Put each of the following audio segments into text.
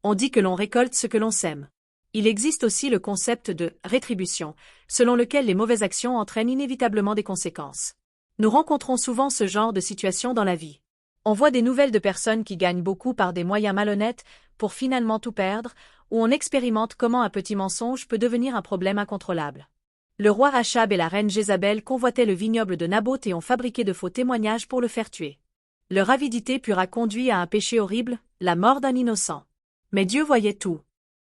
On dit que l'on récolte ce que l'on sème. Il existe aussi le concept de rétribution, selon lequel les mauvaises actions entraînent inévitablement des conséquences. Nous rencontrons souvent ce genre de situation dans la vie. On voit des nouvelles de personnes qui gagnent beaucoup par des moyens malhonnêtes pour finalement tout perdre, ou on expérimente comment un petit mensonge peut devenir un problème incontrôlable. Le roi Achab et la reine Jézabel convoitaient le vignoble de Naboth et ont fabriqué de faux témoignages pour le faire tuer. Leur avidité pure a conduit à un péché horrible, la mort d'un innocent. Mais Dieu voyait tout.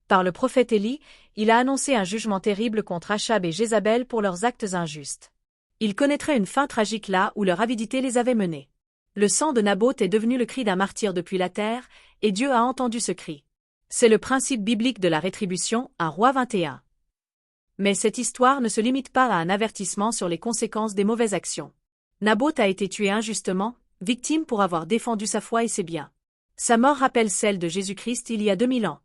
Par le prophète Élie, il a annoncé un jugement terrible contre Achab et Jézabel pour leurs actes injustes. Ils connaîtraient une fin tragique là où leur avidité les avait menés. Le sang de Naboth est devenu le cri d'un martyr depuis la terre, et Dieu a entendu ce cri. C'est le principe biblique de la rétribution, 1 Roi 21. Mais cette histoire ne se limite pas à un avertissement sur les conséquences des mauvaises actions. Naboth a été tué injustement, victime pour avoir défendu sa foi et ses biens. Sa mort rappelle celle de Jésus-Christ il y a 2000 ans.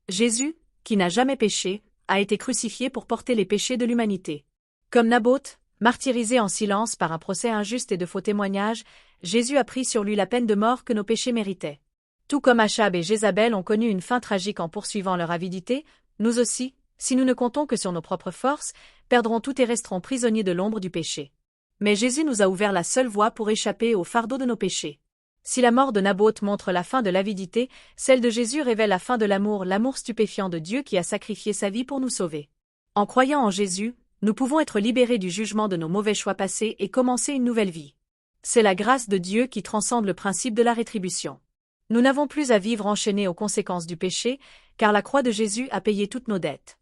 Jésus, qui n'a jamais péché, a été crucifié pour porter les péchés de l'humanité. Comme Naboth, martyrisé en silence par un procès injuste et de faux témoignages, Jésus a pris sur lui la peine de mort que nos péchés méritaient. Tout comme Achab et Jézabel ont connu une fin tragique en poursuivant leur avidité, nous aussi, si nous ne comptons que sur nos propres forces, perdrons tout et resterons prisonniers de l'ombre du péché. Mais Jésus nous a ouvert la seule voie pour échapper au fardeau de nos péchés. Si la mort de Naboth montre la fin de l'avidité, celle de Jésus révèle la fin de l'amour stupéfiant de Dieu qui a sacrifié sa vie pour nous sauver. En croyant en Jésus, nous pouvons être libérés du jugement de nos mauvais choix passés et commencer une nouvelle vie. C'est la grâce de Dieu qui transcende le principe de la rétribution. Nous n'avons plus à vivre enchaînés aux conséquences du péché, car la croix de Jésus a payé toutes nos dettes.